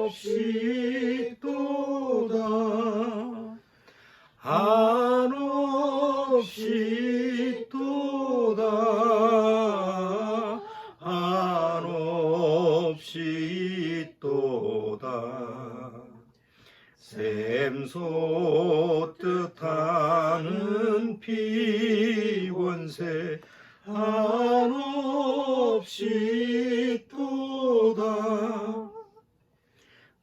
한없이 또다 한없이 또다 한없이 또다 샘솟듯 하는 피원세 한없이 또다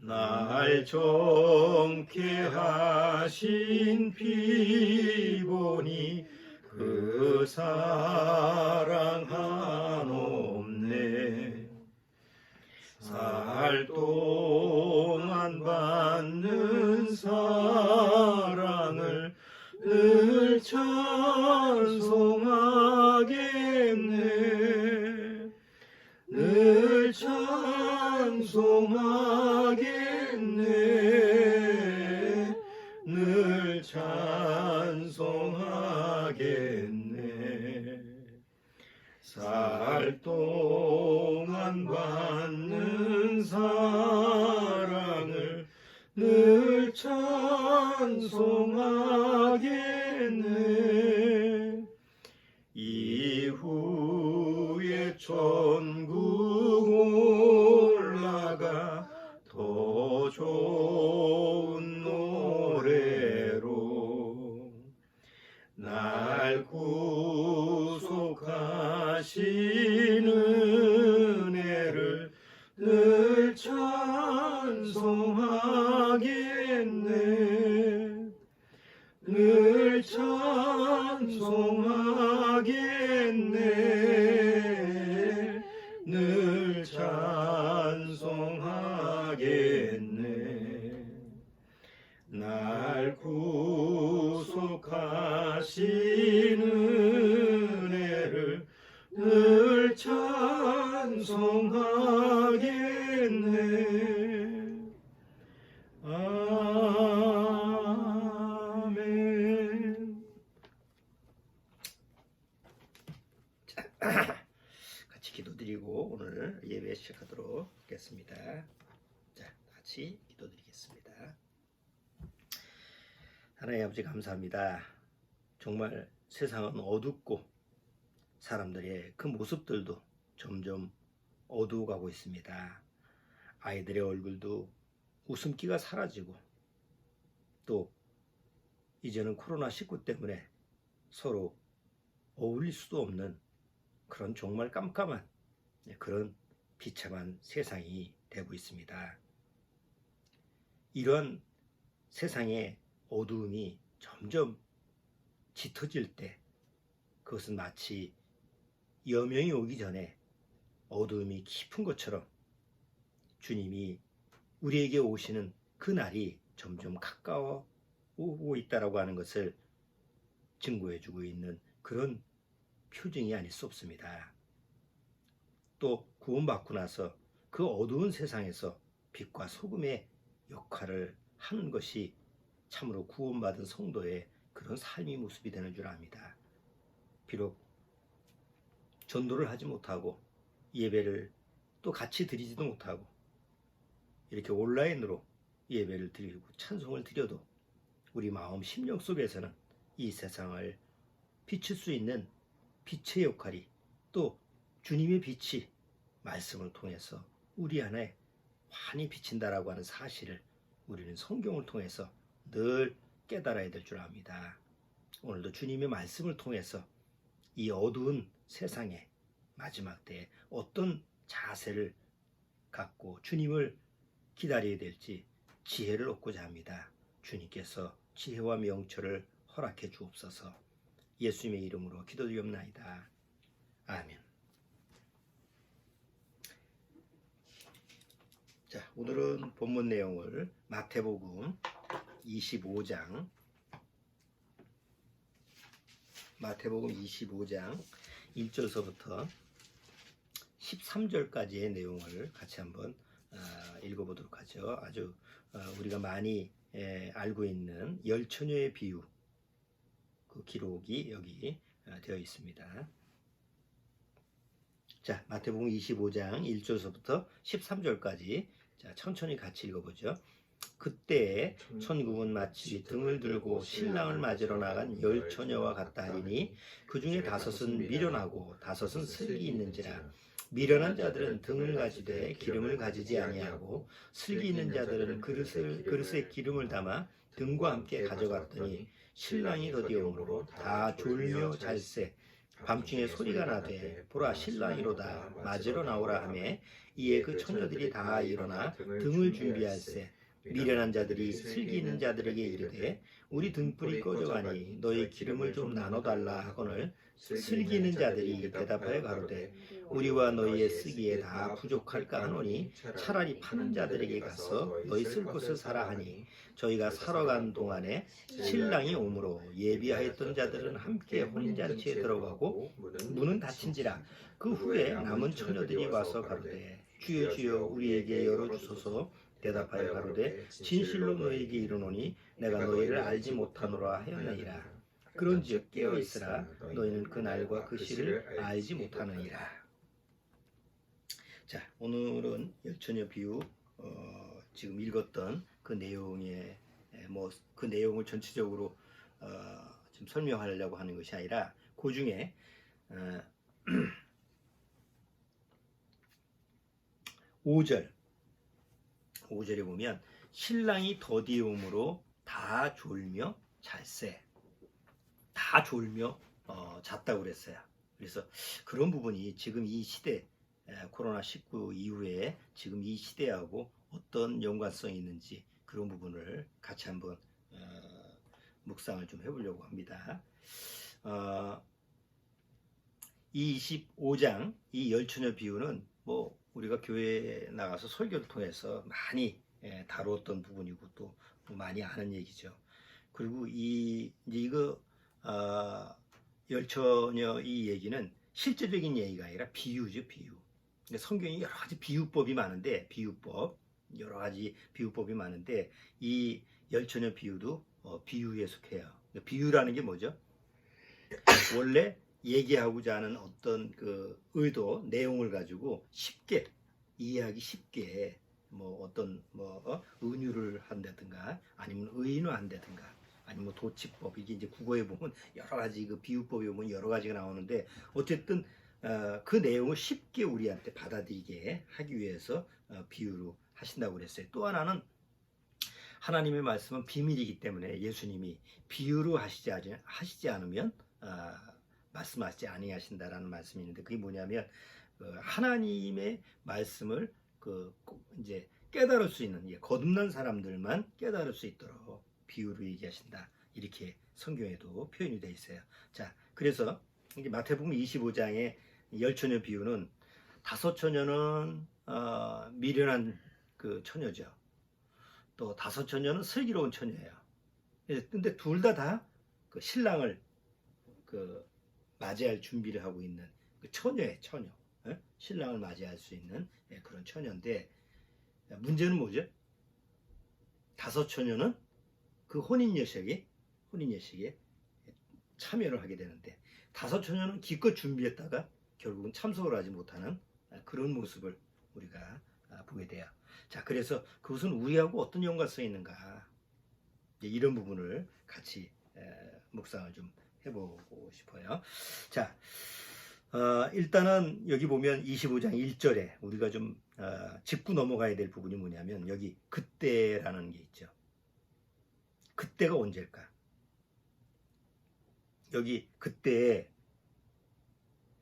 날 젊게 하신 피보니 그 사랑 한없네 살 동안 받는 사랑을 늘 찬송하겠네 늘 찬송하겠네 늘 찬송하겠네 살 동안 받는 사랑을 늘 찬송하겠네 이후에 천국 올라가 더 좋은 노래로 날 구속하신 은혜를 늘 찬송하겠네 늘 찬송하겠네 늘 찬송하겠네 날 구속하신 은혜를 늘 찬송하겠네 아멘. 같이 기도드리고 오늘 예배 시작하도록 하겠습니다. 자, 같이 기도드리겠습니다. 하나님 아버지 감사합니다. 정말 세상은 어둡고 사람들의 그 모습들도 점점 어두워가고 있습니다. 아이들의 얼굴도 웃음기가 사라지고 또 이제는 코로나19 때문에 서로 어울릴 수도 없는 그런 정말 깜깜한 그런 비참한 세상이 되고 있습니다. 이런 세상의 어두움이 점점 짙어질 때 그것은 마치 여명이 오기 전에 어두움이 깊은 것처럼 주님이 우리에게 오시는 그 날이 점점 가까워 오고 있다라고 하는 것을 증거해주고 있는 그런 표징이 아닐 수 없습니다. 또 구원받고 나서 그 어두운 세상에서 빛과 소금의 역할을 하는 것이 참으로 구원받은 성도의 그런 삶의 모습이 되는 줄 압니다. 비록 전도를 하지 못하고 예배를 또 같이 드리지도 못하고 이렇게 온라인으로 예배를 드리고 찬송을 드려도 우리 마음 심령 속에서는 이 세상을 비출 수 있는 빛의 역할이 또 주님의 빛이 말씀을 통해서 우리 안에 환히 비친다라고 하는 사실을 우리는 성경을 통해서 늘 깨달아야 될 줄 압니다. 오늘도 주님의 말씀을 통해서 이 어두운 세상의 마지막 때에 어떤 자세를 갖고 주님을 기다려야 될지 지혜를 얻고자 합니다. 주님께서 지혜와 명철을 허락해 주옵소서. 예수님의 이름으로 기도드리옵나이다. 아멘. 자, 오늘은 본문 내용을 마태복음 25장 1절서부터 13절까지의 내용을 같이 한번 읽어보도록 하죠. 아주 우리가 많이 알고 있는 열처녀의 비유 그 기록이 여기 되어 있습니다. 자, 마태복음 25장 1절서부터 13절까지 자, 천천히 같이 읽어보죠. 그때 천국은 마치 등을 들고 신랑을 맞으러 나간 열 처녀와 같다 하리니 그 중에 다섯은 미련하고 다섯은 슬기 있는지라. 미련한 자들은 등을 가지되 기름을 가지지 아니하고 슬기 있는 자들은 그릇에 기름을 담아 등과 함께 가져갔더니 신랑이 더디오므로 다 졸며 잘세. 밤중에 소리가 나되 보라 신랑이로다 맞으러 나오라 하매 이에 그 처녀들이 다 일어나 등을 준비할세. 미련한 자들이 슬기 있는 자들에게 이르되 우리 등불이 꺼져가니 너희 기름을 좀 나눠달라 하거늘 슬기 있는 자들이 대답하여 가로되 우리와 너희의 쓰기에 다 부족할까 하노니 차라리 파는 자들에게 가서 너희 쓸 곳을 사라 하니 저희가 사러 간 동안에 신랑이 오므로 예비하였던 자들은 함께 혼인잔치에 들어가고 문은 닫힌지라. 그 후에 남은 처녀들이 와서 가로되 주여 주여 우리에게 열어주소서. 대답하여 가로되 진실로 너희에게 이르노니 내가 너희를 알지 못하노라 하였느니라. 그런즉 깨어있으라. 너희는 그 날과 그 시를 알지 못하느니라. 자, 오늘은 열처녀 비유 지금 읽었던 그 내용에 그 내용을 전체적으로 좀 설명하려고 하는 것이 아니라 그 중에 5절에 보면 신랑이 더디움으로 다 졸며 잘세. 다 졸며 잤다고 그랬어요. 그래서 그런 부분이 지금 이 시대 코로나19 이후에 지금 이 시대하고 어떤 연관성이 있는지 그런 부분을 같이 한번 묵상을 좀 해보려고 합니다. 이 25장 이 열처녀 비유는 뭐 우리가 교회에 나가서 설교를 통해서 많이 다루었던 부분이고 또 많이 아는 얘기죠. 그리고 이거 열처녀 이 얘기는 실제적인 얘기가 아니라 비유죠, 비유. 성경이 여러 가지 비유법이 많은데 여러 가지 비유법이 많은데 이 열처녀 비유도 비유에 속해요. 비유라는 게 뭐죠? 원래 얘기하고자 하는 어떤 그 의도, 내용을 가지고 쉽게 이해하기 쉽게 뭐 어떤 은유를 한다든가 아니면 의인화한다든가 아니면 도치법 이게 이제 국어에 보면 여러 가지 그 비유법에 보면 여러 가지가 나오는데 어쨌든 그 내용을 쉽게 우리한테 받아들이게 하기 위해서 비유로 하신다고 그랬어요. 또 하나는 하나님의 말씀은 비밀이기 때문에 예수님이 비유로 하시지 않으면 말씀하시지 아니하신다라는 말씀이 있는데 그게 뭐냐면 하나님의 말씀을 이제 깨달을 수 있는 거듭난 사람들만 깨달을 수 있도록 비유로 얘기하신다. 이렇게 성경에도 표현이 되어 있어요. 자, 그래서 이게 마태복음 25장의 열처녀 비유는 다섯 처녀는 미련한 그 처녀죠. 또 다섯 처녀는 슬기로운 처녀예요. 근데 둘 다 그 신랑을 맞이할 준비를 하고 있는 그 처녀예요, 처녀. 신랑을 맞이할 수 있는 그런 처녀인데 문제는 뭐죠? 다섯 처녀는 그 혼인 예식에 참여를 하게 되는데 다섯 처녀는 기껏 준비했다가 결국은 참석을 하지 못하는 그런 모습을 우리가 보게 돼요. 자, 그래서 그것은 우리하고 어떤 연관성이 있는가 이런 부분을 같이 묵상을 좀 해보고 싶어요. 자, 일단은 여기 보면 25장 1절에 우리가 좀 짚고 넘어가야 될 부분이 뭐냐면 여기 그때라는 게 있죠. 그때가 언제일까? 여기 그때에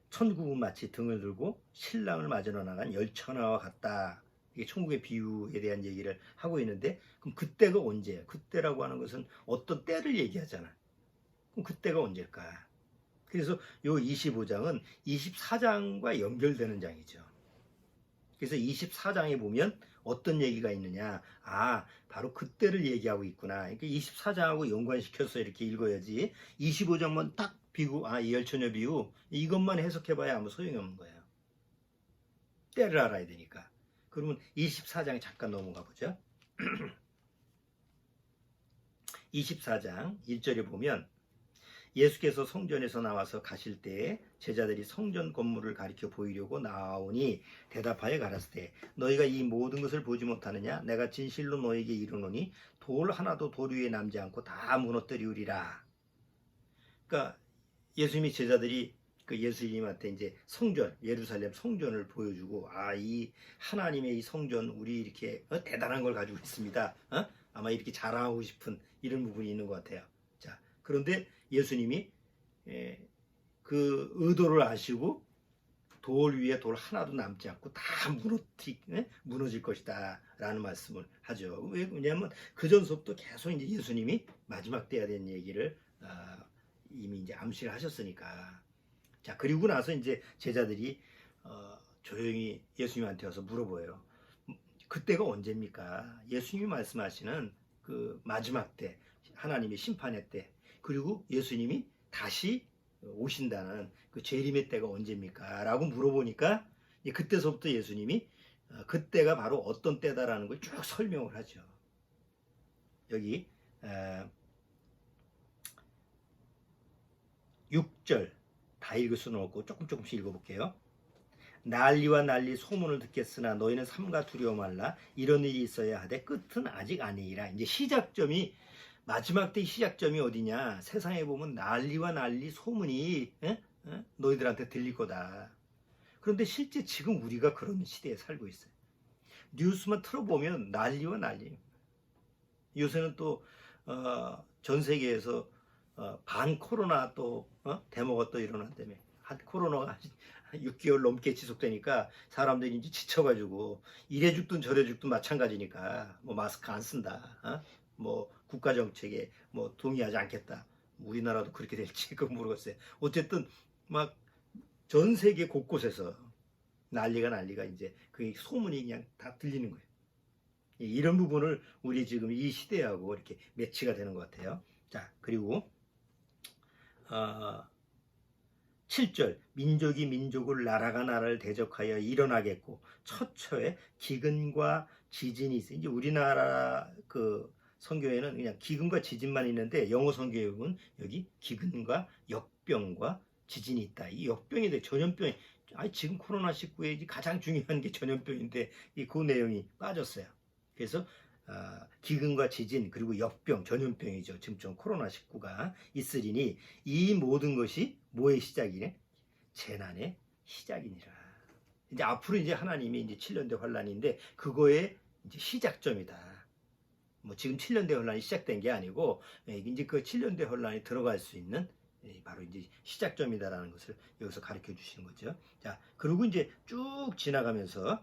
천국은 마치 등을 들고 신랑을 맞으러 나간 열처녀와 같다. 이게 천국의 비유에 대한 얘기를 하고 있는데 그럼 그때가 언제예요? 그때라고 하는 것은 어떤 때를 얘기하잖아. 그럼 그때가 언제일까? 그래서 요 25장은 24장과 연결되는 장이죠. 그래서 24장에 보면 어떤 얘기가 있느냐? 바로 그때를 얘기하고 있구나. 그러니까 24장하고 연관시켜서 이렇게 읽어야지 25장만 딱 비고 이 열처녀 비유 이것만 해석해봐야 아무 소용이 없는 거예요. 때를 알아야 되니까. 그러면 24장에 잠깐 넘어가 보죠. 24장 1절에 보면 예수께서 성전에서 나와서 가실 때에 제자들이 성전 건물을 가리켜 보이려고 나오니 대답하여 가라사대 너희가 이 모든 것을 보지 못하느냐 내가 진실로 너희에게 이르노니 돌 하나도 돌 위에 남지 않고 다 무너뜨리우리라. 그러니까 예수님이 제자들이 그 예수님한테 이제 성전 예루살렘 성전을 보여주고 이 하나님의 이 성전 우리 이렇게 대단한 걸 가지고 있습니다. 아마 이렇게 자랑하고 싶은 이런 부분이 있는 것 같아요. 자, 그런데 예수님이 그 의도를 아시고 돌 위에 돌 하나도 남지 않고 다 무너질 것이다 라는 말씀을 하죠. 왜냐하면 그 전서부터 계속 이제 예수님이 마지막 때야 된 얘기를 이미 이제 암시를 하셨으니까. 자, 그리고 나서 이제 제자들이 조용히 예수님한테 와서 물어보여요. 그때가 언제입니까? 예수님이 말씀하시는 그 마지막 때, 하나님의 심판의 때, 그리고 예수님이 다시 오신다는 그 재림의 때가 언제입니까? 라고 물어보니까 그때서부터 예수님이 그때가 바로 어떤 때다라는 걸 쭉 설명을 하죠. 여기 6절 다 읽을 수는 없고 조금씩 읽어볼게요. 난리와 난리 소문을 듣겠으나 너희는 삼가 두려워 말라. 이런 일이 있어야 하되 끝은 아직 아니니라. 이제 시작점이 마지막 때 시작점이 어디냐? 세상에 보면 난리와 난리 소문이 너희들한테 들릴 거다. 그런데 실제 지금 우리가 그런 시대에 살고 있어요. 뉴스만 틀어보면 난리와 난리. 요새는 또 전 세계에서 반 코로나 또 데모가 또 일어난다며. 코로나가 6개월 넘게 지속되니까 사람들이 이제 지쳐가지고 이래 죽든 저래 죽든 마찬가지니까 뭐 마스크 안 쓴다, 뭐 국가 정책에 뭐 동의하지 않겠다. 우리나라도 그렇게 될지 그건 모르겠어요. 어쨌든 막 전 세계 곳곳에서 난리가 이제 그 소문이 그냥 다 들리는 거예요. 이런 부분을 우리 지금 이 시대하고 이렇게 매치가 되는 것 같아요. 자, 그리고 7절 민족이 민족을 나라가 나라를 대적하여 일어나겠고 처처에 기근과 지진이 있어요. 이제 우리나라 그 성경에는 그냥 기근과 지진만 있는데 영어 성경에 보면 여기 기근과 역병과 지진이 있다. 이 역병에 대해 전염병이 지금 코로나19에 가장 중요한 게 전염병인데 그 내용이 빠졌어요. 그래서 기근과 지진 그리고 역병 전염병이죠. 지금 코로나19가 있으리니 이 모든 것이 뭐의 시작이네? 재난의 시작이니라. 이제 앞으로 이제 하나님이 이제 7년대 환란인데 그거의 이제 시작점이다. 뭐 지금 7년대 환란이 시작된 게 아니고 이제 그 7년대 환란이 들어갈 수 있는 바로 이제 시작점이다라는 것을 여기서 가르쳐 주시는 거죠. 자, 그리고 이제 쭉 지나가면서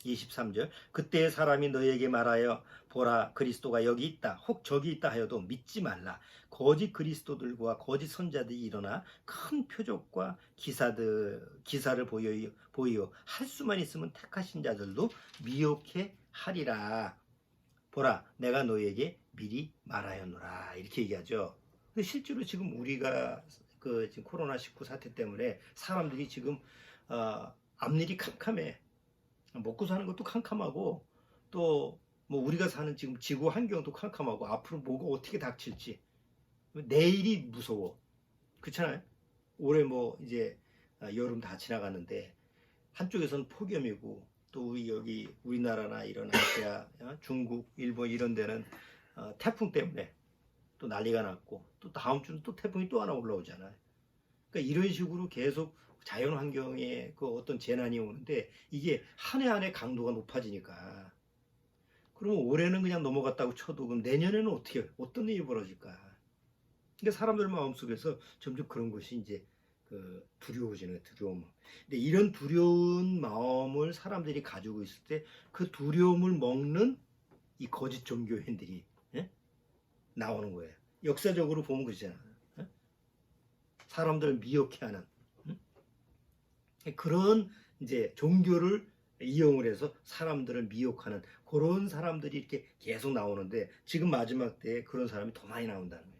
23절 그때 사람이 너희에게 말하여 보라 그리스도가 여기 있다 혹 저기 있다 하여도 믿지 말라. 거짓 그리스도들과 거짓 선자들이 일어나 큰 표적과 기사를 보이어 할 수만 있으면 택하신 자들도 미혹해 하리라. 보라 내가 너희에게 미리 말하였노라. 이렇게 얘기하죠. 근데 실제로 지금 우리가 지금 코로나19 사태 때문에 사람들이 지금 앞일이 캄캄해. 먹고 사는 것도 캄캄하고 또 뭐 우리가 사는 지금 지구 환경도 캄캄하고 앞으로 뭐가 어떻게 닥칠지 내일이 무서워. 그렇잖아요. 올해 뭐 이제 여름 다 지나갔는데 한쪽에서는 폭염이고 또 여기 우리나라나 이런 아시아 중국 일본 이런 데는 태풍 때문에 또 난리가 났고 또 다음 주는 또 태풍이 또 하나 올라오잖아요. 그러니까 이런 식으로 계속 자연 환경에 그 어떤 재난이 오는데 이게 한 해 한 해 강도가 높아지니까 그러면 올해는 그냥 넘어갔다고 쳐도 그럼 내년에는 어떤 일이 벌어질까? 그러니까 사람들 마음속에서 점점 그런 것이 이제 두려워지는 거예요. 두려움. 근데 이런 두려운 마음을 사람들이 가지고 있을 때 그 두려움을 먹는 이 거짓 종교인들이 나오는 거예요. 역사적으로 보면 그러잖아. 사람들을 미혹해하는 그런 이제 종교를 이용을 해서 사람들을 미혹하는 그런 사람들이 이렇게 계속 나오는데 지금 마지막 때에 그런 사람이 더 많이 나온다는 거예요.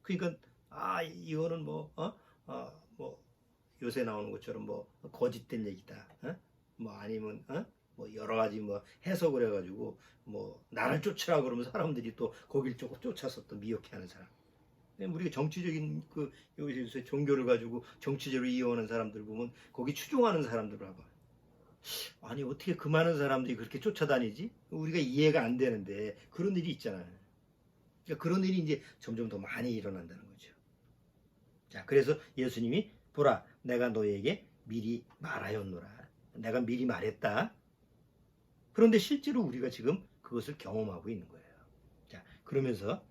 그러니까 이거는 뭐 요새 나오는 것처럼 뭐 거짓된 얘기다. 뭐 아니면 뭐 여러 가지 뭐 해석을 해가지고 뭐 나를 쫓으라 그러면 사람들이 또 거길 쫓아서 또 미혹해하는 사람. 우리가 정치적인 그 여기서 종교를 가지고 정치적으로 이용하는 사람들 보면 거기 추종하는 사람들 봐봐. 아니 어떻게 그 많은 사람들이 그렇게 쫓아다니지? 우리가 이해가 안 되는데 그런 일이 있잖아요. 그러니까 그런 일이 이제 점점 더 많이 일어난다는 거죠. 자, 그래서 예수님이 보라, 내가 너에게 미리 말하였노라. 내가 미리 말했다. 그런데 실제로 우리가 지금 그것을 경험하고 있는 거예요. 자, 그러면서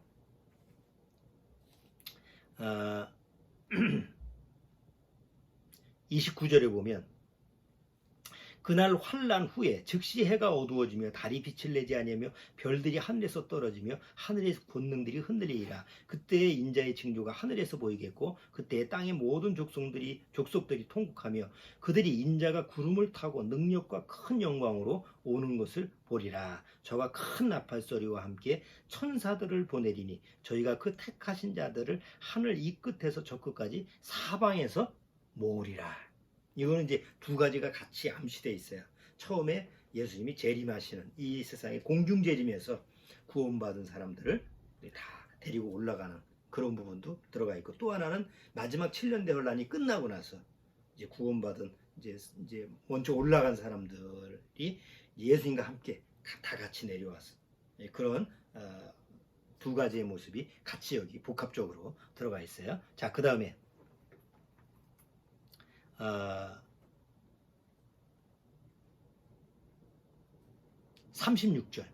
29절에 보면 그날 환난 후에 즉시 해가 어두워지며 달이 빛을 내지 아니하며 별들이 하늘에서 떨어지며 하늘의 권능들이 흔들리리라. 그때의 인자의 징조가 하늘에서 보이겠고 그때의 땅의 모든 족속들이 통곡하며 그들이 인자가 구름을 타고 능력과 큰 영광으로 오는 것을 보리라. 저가 큰 나팔 소리와 함께 천사들을 보내리니 저희가 그 택하신 자들을 하늘 이 끝에서 저 끝까지 사방에서 모으리라. 이거는 이제 두 가지가 같이 암시되어 있어요. 처음에 예수님이 재림하시는 이 세상의 공중재림에서 구원받은 사람들을 다 데리고 올라가는 그런 부분도 들어가 있고, 또 하나는 마지막 7년 대환란이 끝나고 나서 이제 구원받은 이제 먼저 올라간 사람들이 예수님과 함께 다 같이 내려와서 그런 두 가지의 모습이 같이 여기 복합적으로 들어가 있어요. 자, 그 다음에 36절.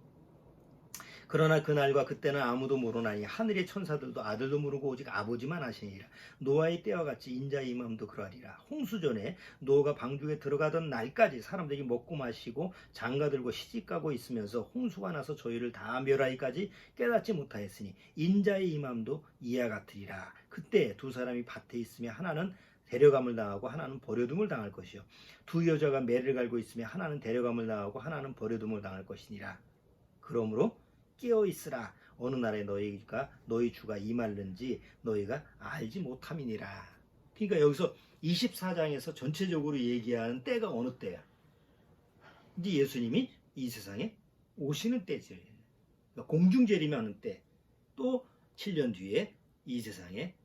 그러나 그날과 그때는 아무도 모르나니 하늘의 천사들도 아들도 모르고 오직 아버지만 아시니라. 노아의 때와 같이 인자의 임함도 그러하리라. 홍수전에 노아가 방주에 들어가던 날까지 사람들이 먹고 마시고 장가들고 시집가고 있으면서 홍수가 나서 저희를 다 멸하기까지 깨닫지 못하였으니 인자의 임함도 이와 같으리라. 그때 두 사람이 밭에 있으며 하나는 데려감을 당하고 하나는 버려둠을 당할 것이요, 두 여자가 매를 갈고 있으며 하나는 데려감을 당하고 하나는 버려둠을 당할 것이니라. 그러므로 깨어 있으라. 어느 날에 너희 주가 임할는지 너희가 알지 못함이니라. 그러니까 여기서 24장에서 전체적으로 얘기하는 때가 어느 때야? 이제 예수님이 이 세상에 오시는 때죠. 그러니까 공중재림하는 때, 또 7년 뒤에 이 세상에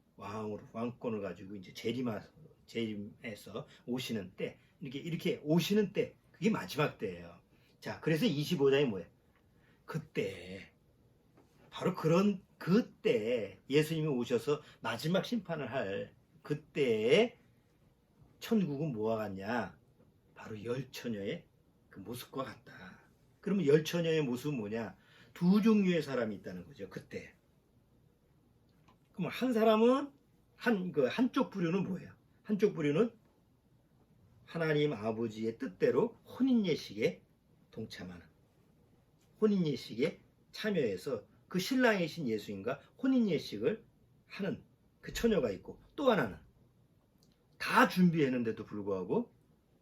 왕권을 가지고 이제 재림해서 오시는 때, 이렇게 오시는 때, 그게 마지막 때예요. 자, 그래서 25장이 뭐예요? 그때, 바로 그때 예수님이 오셔서 마지막 심판을 할 그때에 천국은 뭐와 같냐? 바로 열처녀의 그 모습과 같다. 그러면 열처녀의 모습은 뭐냐? 두 종류의 사람이 있다는 거죠. 그때. 그럼 한 사람은 한쪽 부류는 뭐예요? 한쪽 부류는 하나님 아버지의 뜻대로 혼인 예식에 동참하는, 혼인 예식에 참여해서 그 신랑이신 예수님과 혼인 예식을 하는 그 처녀가 있고, 또 하나는 다 준비했는데도 불구하고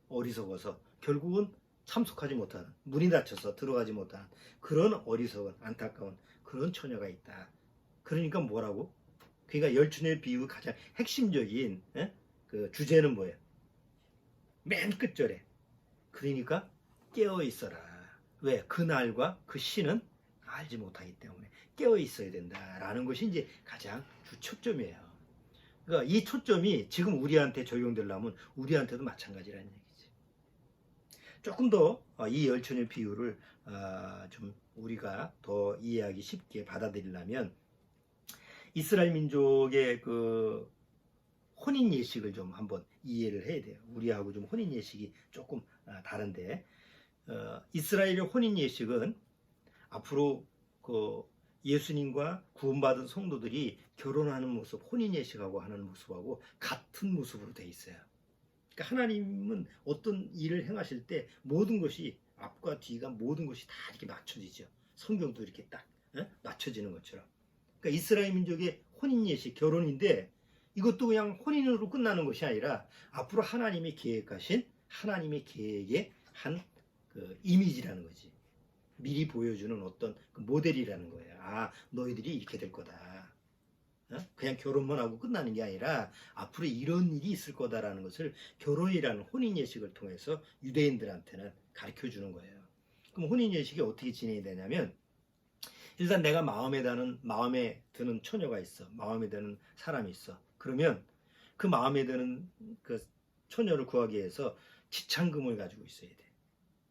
어리석어서 결국은 참석하지 못하는, 문이 닫혀서 들어가지 못하는 그런 어리석은 안타까운 그런 처녀가 있다. 그러니까 뭐라고? 그러니까 열처녀의 비유 가장 핵심적인 그 주제는 뭐예요? 맨 끝절에. 그러니까 깨어 있어라. 왜? 그날과 그 시는 알지 못하기 때문에 깨어 있어야 된다라는 것이 이제 가장 주 초점이에요. 그러니까 이 초점이 지금 우리한테 적용되려면 우리한테도 마찬가지라는 얘기지. 조금 더 이 열처녀 비유를 좀 우리가 더 이해하기 쉽게 받아들이려면 이스라엘 민족의 그 혼인 예식을 좀 한번 이해를 해야 돼요. 우리하고 좀 혼인 예식이 조금 다른데, 이스라엘의 혼인 예식은 앞으로 그 예수님과 구원받은 성도들이 결혼하는 모습, 혼인 예식하고 하는 모습하고 같은 모습으로 돼 있어요. 그러니까 하나님은 어떤 일을 행하실 때 모든 것이 앞과 뒤가 모든 것이 다 이렇게 맞춰지죠. 성경도 이렇게 딱 맞춰지는 것처럼. 그러니까 이스라엘 민족의 혼인 예식, 결혼인데 이것도 그냥 혼인으로 끝나는 것이 아니라 앞으로 하나님이 계획하신 하나님의 계획의 한 그 이미지라는 거지. 미리 보여주는 어떤 그 모델이라는 거예요. 아, 너희들이 이렇게 될 거다. 그냥 결혼만 하고 끝나는 게 아니라 앞으로 이런 일이 있을 거다라는 것을 결혼이라는 혼인 예식을 통해서 유대인들한테는 가르쳐 주는 거예요. 그럼 혼인 예식이 어떻게 진행이 되냐면 일단 내가 마음에 드는 처녀가 있어. 마음에 드는 사람이 있어. 그러면 그 마음에 드는 그 처녀를 구하기 위해서 지참금을 가지고 있어야 돼.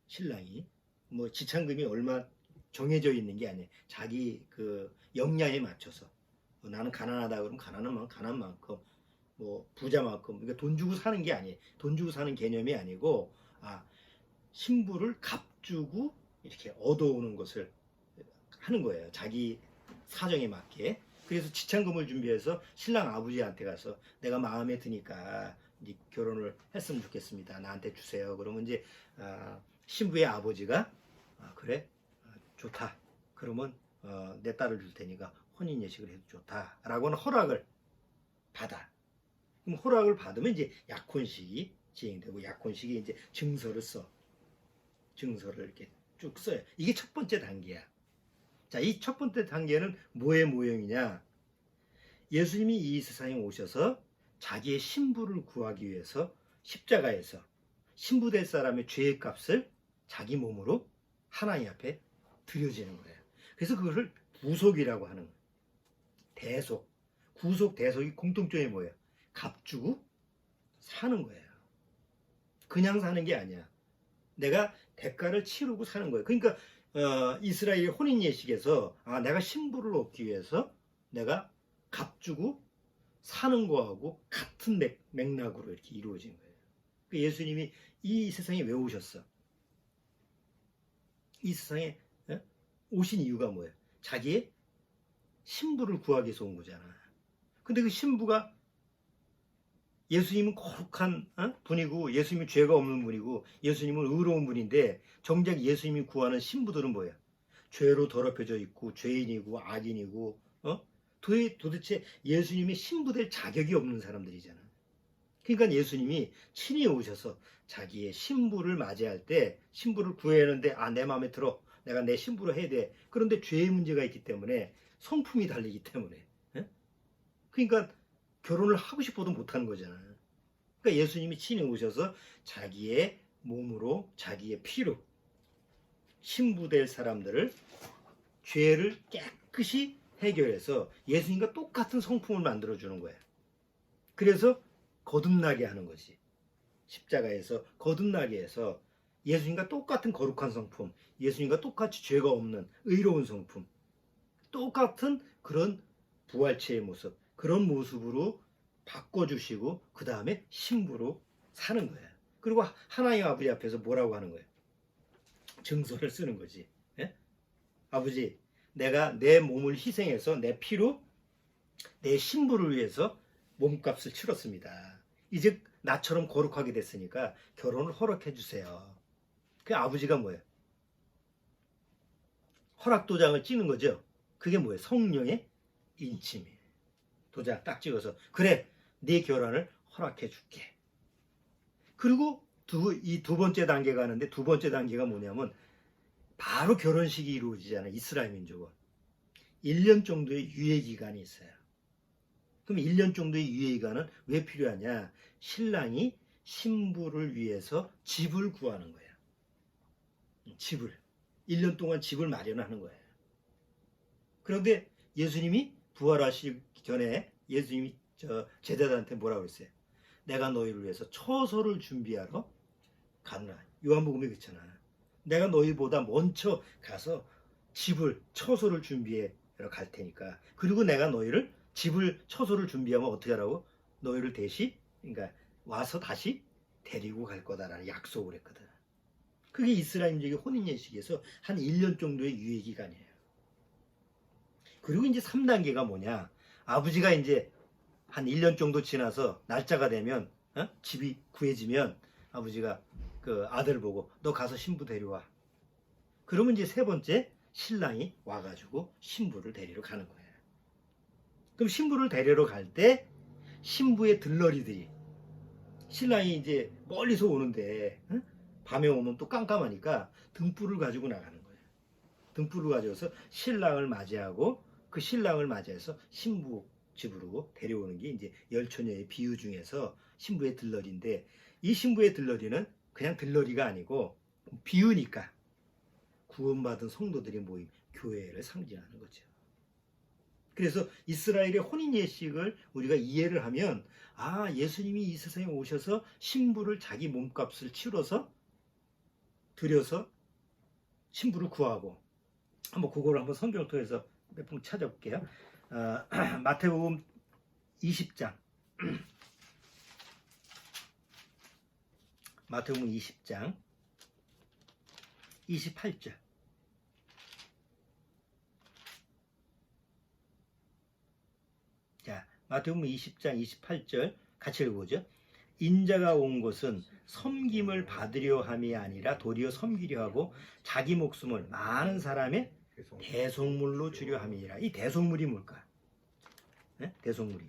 신랑이. 뭐 지참금이 얼마 정해져 있는 게 아니에요. 자기 그 역량에 맞춰서. 나는 가난하다 그러면 가난한 만큼 뭐 부자만큼 그러니까 돈 주고 사는 게 아니에요. 돈 주고 사는 개념이 아니고 신부를 값주고 이렇게 얻어오는 것을 하는 거예요. 자기 사정에 맞게. 그래서 지참금을 준비해서 신랑 아버지한테 가서 내가 마음에 드니까 이제 결혼을 했으면 좋겠습니다. 나한테 주세요. 그러면 이제 신부의 아버지가 그래 좋다. 그러면 내 딸을 줄 테니까 혼인 예식을 해도 좋다라고는 허락을 받아. 그럼 허락을 받으면 이제 약혼식이 진행되고 약혼식이 이제 증서를 써. 증서를 이렇게 쭉 써요. 이게 첫 번째 단계야. 자, 이 첫 번째 단계는 뭐의 모형이냐? 예수님이 이 세상에 오셔서 자기의 신부를 구하기 위해서 십자가에서 신부 될 사람의 죄의 값을 자기 몸으로 하나님 앞에 드려지는 거예요. 그래서 그것을 구속이라고 하는 거예요. 대속. 구속, 대속이 공통점이 뭐예요? 값주고 사는 거예요. 그냥 사는 게 아니야. 내가 대가를 치르고 사는 거예요. 그러니까 이스라엘 혼인 예식에서 내가 신부를 얻기 위해서 내가 값주고 사는 거하고 같은 맥락으로 이렇게 이루어진 거예요. 그러니까 예수님이 이 세상에 왜 오셨어? 이 세상에 오신 이유가 뭐예요? 자기의 신부를 구하기 위해서 온 거잖아. 근데 그 신부가 예수님은 거룩한 분이고 예수님이 죄가 없는 분이고 예수님은 의로운 분인데 정작 예수님이 구하는 신부들은 뭐예요? 죄로 더럽혀져 있고 죄인이고 악인이고 도대체 예수님이 신부 될 자격이 없는 사람들이잖아. 그러니까 예수님이 친히 오셔서 자기의 신부를 맞이할 때 신부를 구해야하는데 내 마음에 들어. 내가 내 신부로 해야 돼. 그런데 죄의 문제가 있기 때문에 성품이 달리기 때문에 그러니까 결혼을 하고 싶어도 못하는 거잖아. 그러니까 예수님이 친히 오셔서 자기의 몸으로 자기의 피로 신부 될 사람들을 죄를 깨끗이 해결해서 예수님과 똑같은 성품을 만들어주는 거예요. 그래서 거듭나게 하는 것이 십자가에서 거듭나게 해서 예수님과 똑같은 거룩한 성품, 예수님과 똑같이 죄가 없는 의로운 성품, 똑같은 그런 부활체의 모습, 그런 모습으로 바꿔주시고 그 다음에 신부로 사는 거예요. 그리고 하나님 아버지 앞에서 뭐라고 하는 거예요? 증서를 쓰는 거지. 예? 아버지, 내가 내 몸을 희생해서 내 피로 내 신부를 위해서 몸값을 치렀습니다. 이제 나처럼 거룩하게 됐으니까 결혼을 허락해 주세요. 그 아버지가 뭐예요? 허락도장을 찍는 거죠. 그게 뭐예요? 성령의 인침이에요. 도장 딱 찍어서 그래, 네 결혼을 허락해 줄게. 그리고 이 두 번째 단계가 하는데 두 번째 단계가 뭐냐면 바로 결혼식이 이루어지잖아요. 이스라엘 민족은 1년 정도의 유예 기간이 있어요. 그럼 1년 정도의 유예 기간은 왜 필요하냐? 신랑이 신부를 위해서 집을 구하는 거예요. 집을 1년 동안 집을 마련하는 거예요. 그런데 예수님이 부활하시기 전에 예수님이 제자들한테 뭐라고 했어요? 내가 너희를 위해서 처소를 준비하러 가느라. 요한복음에 그렇잖아. 내가 너희보다 먼저 가서 처소를 준비하러 갈 테니까. 그리고 내가 너희를 처소를 준비하면 어떻게 하라고? 너희를 그러니까 와서 다시 데리고 갈 거다라는 약속을 했거든. 그게 이스라엘 민족의 혼인 예식에서 한 1년 정도의 유예 기간이에요. 그리고 이제 3단계가 뭐냐? 아버지가 이제 한 1년 정도 지나서 날짜가 되면 집이 구해지면 아버지가 그 아들 보고 너 가서 신부 데려와. 그러면 이제 세 번째 신랑이 와가지고 신부를 데리러 가는 거예요. 그럼 신부를 데리러 갈 때 신부의 들러리들이 신랑이 이제 멀리서 오는데 밤에 오면 또 깜깜하니까 등불을 가지고 나가는 거예요. 등불을 가져서 신랑을 맞이하고 그 신랑을 맞이해서 신부 집으로 데려오는 게 이제 열처녀의 비유 중에서 신부의 들러리인데, 이 신부의 들러리는 그냥 들러리가 아니고 비유니까 구원받은 성도들이 모임, 교회를 상징하는 거죠. 그래서 이스라엘의 혼인 예식을 우리가 이해를 하면, 아, 예수님이 이 세상에 오셔서 신부를 자기 몸값을 치러서 들여서 신부를 구하고, 한번 그거를 한번 성경을 통해서 몇 번 찾아볼게요. 마태복음 20장 마태복음 20장 28절. 자, 마태복음 20장 28절 같이 읽어보죠. 인자가 온 것은 섬김을 받으려 함이 아니라 도리어 섬기려 하고 자기 목숨을 많은 사람의 대속물로 주려 함이니라. 이 대속물이 뭘까? 네? 대속물이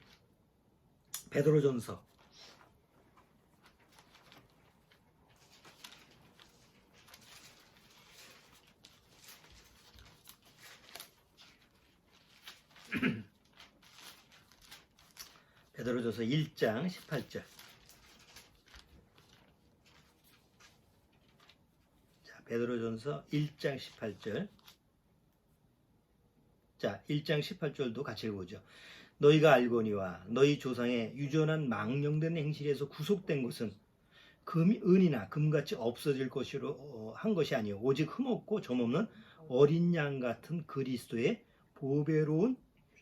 베드로전서 1장 18절. 자, 베드로전서 1장 18절. 자, 1장 18절도 같이 읽어보죠. 너희가 알거니와 너희 조상의 유전한 망령된 행실에서 구속된 것은 은이나 금같이 없어질 것으로 한 것이 아니요 오직 흠없고 점없는 어린 양 같은 그리스도의 보배로운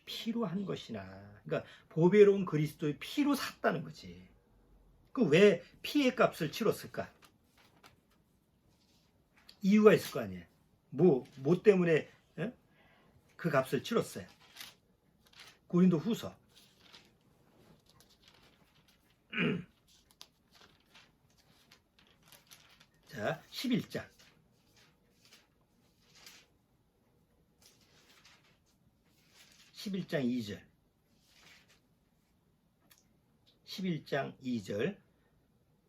피로 한 것이나. 그러니까 보배로운 그리스도의 피로 샀다는 거지. 그 왜 피의 값을 치렀을까? 이유가 있을 거 아니에요. 뭐 때문에 그 값을 치렀어요. 고린도 후서 자, 11장 2절 11장 2절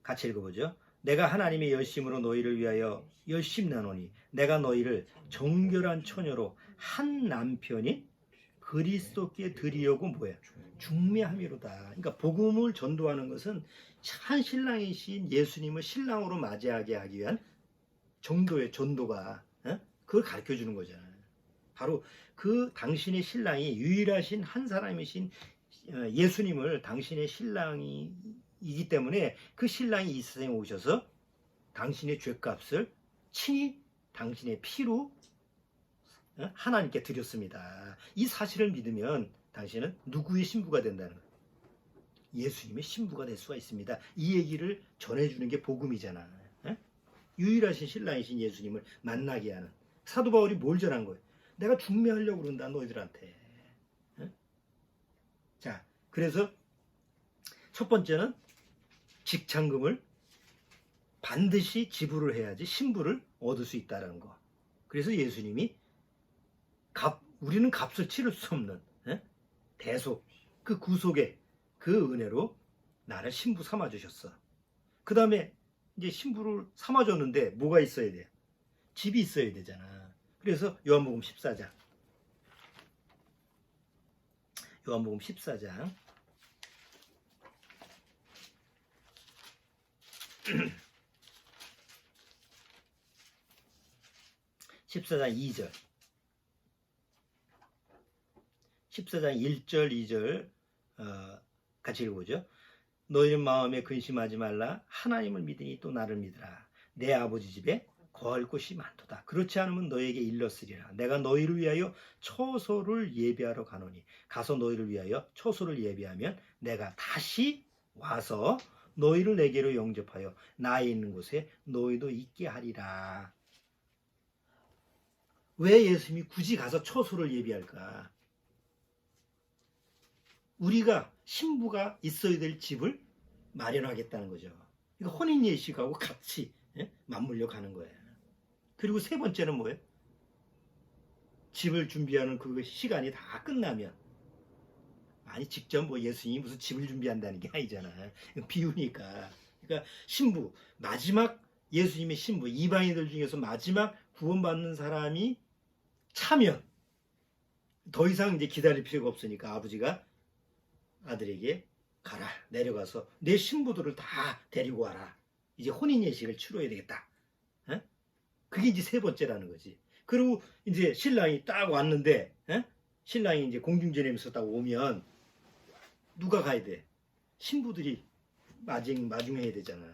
같이 읽어보죠. 내가 하나님의 열심으로 너희를 위하여 열심나노니 내가 너희를 정결한 처녀로 한 남편이 그리스도께 드리려고 뭐야? 중매함이로다. 그러니까 복음을 전도하는 것은 한 신랑이신 예수님을 신랑으로 맞이하게 하기 위한 정도의 전도가 그걸 가르쳐 주는 거잖아요. 바로 그 당신의 신랑이 유일하신 한 사람이신 예수님을 당신의 신랑이기 때문에 그 신랑이 이 세상에 오셔서 당신의 죄값을 친히 당신의 피로 하나님께 드렸습니다. 이 사실을 믿으면 당신은 누구의 신부가 된다는 거예요? 예수님의 신부가 될 수가 있습니다. 이 얘기를 전해주는 게 복음이잖아. 유일하신 신랑이신 예수님을 만나게 하는. 사도 바울이 뭘 전한 거예요? 내가 중매하려고 그런다 너희들한테. 자, 그래서 첫 번째는 직창금을 반드시 지불을 해야지 신부를 얻을 수 있다는 거. 그래서 예수님이 우리는 값을 치를 수 없는 대속, 그 구속의 그 은혜로 나를 신부 삼아 주셨어. 그 다음에 이제 신부를 삼아 줬는데 뭐가 있어야 돼? 집이 있어야 되잖아. 그래서 요한복음 14장 14장 2절 14장 1절 2절 같이 읽어보죠. 너희는 마음에 근심하지 말라. 하나님을 믿으니 또 나를 믿으라. 내 아버지 집에 거할 곳이 많도다. 그렇지 않으면 너희에게 일렀으리라. 내가 너희를 위하여 처소를 예비하러 가노니 가서 너희를 위하여 처소를 예비하면 내가 다시 와서 너희를 내게로 영접하여 나 있는 곳에 너희도 있게 하리라. 왜 예수님이 굳이 가서 처소를 예비할까? 우리가 신부가 있어야 될 집을 마련하겠다는 거죠. 그러니까 혼인 예식하고 같이 맞물려 가는 거예요. 그리고 세 번째는 뭐예요? 집을 준비하는 그 시간이 다 끝나면, 아니 직접 뭐 예수님이 무슨 집을 준비한다는 게 아니잖아. 비유니까. 그러니까 신부, 마지막 예수님의 신부, 이방인들 중에서 마지막 구원받는 사람이 차면 더 이상 이제 기다릴 필요가 없으니까 아버지가 아들에게 가라. 내려가서 내 신부들을 다 데리고 와라. 이제 혼인 예식을 치러야 되겠다. 어? 그게 이제 세 번째라는 거지. 그리고 이제 신랑이 딱 왔는데, 어? 신랑이 이제 공중전에서 딱 오면 누가 가야 돼? 신부들이 마중해야 되잖아.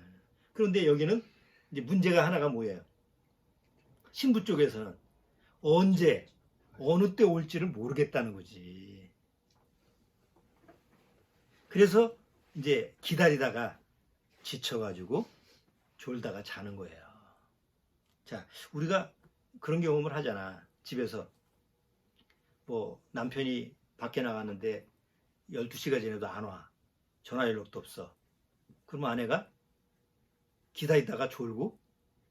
그런데 여기는 이제 문제가 하나가 뭐예요? 신부 쪽에서는 언제 어느 때 올지를 모르겠다는 거지. 그래서 이제 기다리다가 지쳐가지고 졸다가 자는 거예요. 자, 우리가 그런 경험을 하잖아. 집에서 뭐 남편이 밖에 나갔는데 12시가 지나도 안 와. 전화 연락도 없어. 그러면 아내가 기다리다가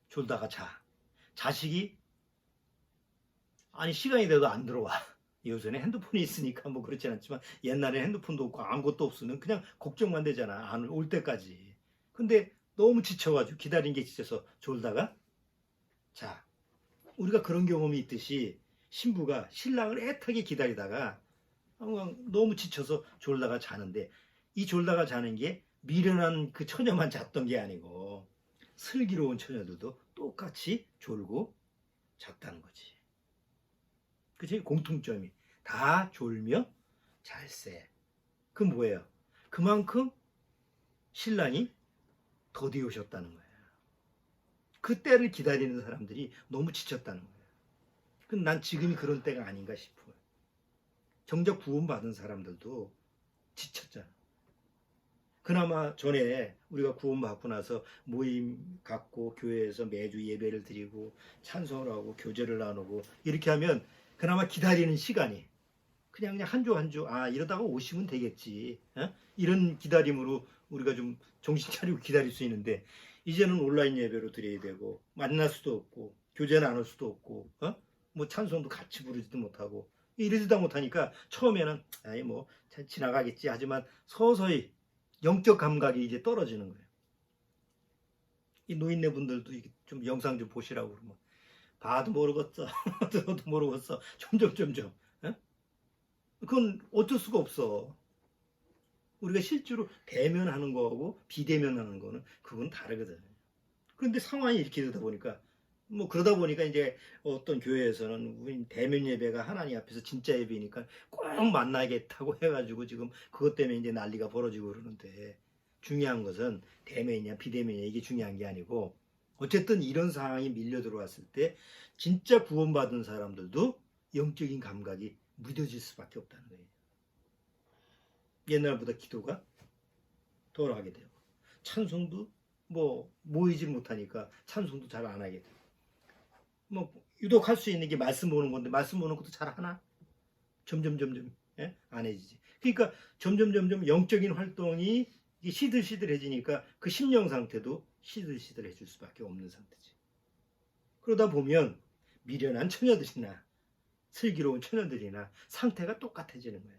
졸다가 자. 자식이 아니 시간이 돼도 안 들어와. 요새는 핸드폰이 있으니까 뭐 그렇진 않지만 옛날에 핸드폰도 없고 아무것도 없으면 그냥 걱정만 되잖아. 안 올 때까지. 근데 너무 지쳐가지고 기다린 게 지쳐서 졸다가 자. 우리가 그런 경험이 있듯이 신부가 신랑을 애타게 기다리다가 너무 지쳐서 졸다가 자는데 이 졸다가 자는 게 미련한 그 처녀만 잤던 게 아니고 슬기로운 처녀들도 똑같이 졸고 잤다는 거지. 그치? 공통점이 다 졸며 잘세. 그 뭐예요? 그만큼 신랑이 더디오셨다는 거예요. 그 때를 기다리는 사람들이 너무 지쳤다는 거예요. 근데 난 지금이 그런 때가 아닌가 싶어요. 정작 구원받은 사람들도 지쳤잖아. 그나마 전에 우리가 구원받고 나서 모임 갖고 교회에서 매주 예배를 드리고 찬송을 하고 교제를 나누고 이렇게 하면 그나마 기다리는 시간이 그냥 한 주 한 주 이러다가 오시면 되겠지. 이런 기다림으로 우리가 좀 정신 차리고 기다릴 수 있는데 이제는 온라인 예배로 드려야 되고 만날 수도 없고 교제 나눌 수도 없고 뭐 찬송도 같이 부르지도 못하고 이러지도 못하니까 처음에는 뭐 지나가겠지 하지만 서서히 영적 감각이 이제 떨어지는 거예요. 이 노인네 분들도 좀 영상 좀 보시라고 그러면 봐도 모르겠어 들어도 모르겠어 점점 그건 어쩔 수가 없어. 우리가 실제로 대면하는 거하고 비대면하는 거는 그건 다르거든. 그런데 상황이 이렇게 되다 보니까 뭐 그러다 보니까 이제 어떤 교회에서는 대면 예배가 하나님 앞에서 진짜 예배니까 꼭 만나겠다고 해가지고 지금 그것 때문에 이제 난리가 벌어지고 그러는데 중요한 것은 대면이냐 비대면이냐 이게 중요한 게 아니고 어쨌든 이런 상황이 밀려 들어왔을 때 진짜 구원받은 사람들도 영적인 감각이 무뎌질 수밖에 없다는 거예요. 옛날보다 기도가 덜 하게 되고 찬송도 뭐 모이지 못하니까 찬송도 잘 안 하게 되고 뭐 유독 할 수 있는 게 말씀 보는 건데 말씀 보는 것도 잘 하나? 점점 안 해지지. 그러니까 점점 영적인 활동이 시들시들해지니까 그 심령 상태도 시들시들해질 수밖에 없는 상태지. 그러다 보면 미련한 처녀들이나 슬기로운 처녀들이나 상태가 똑같아지는 거예요.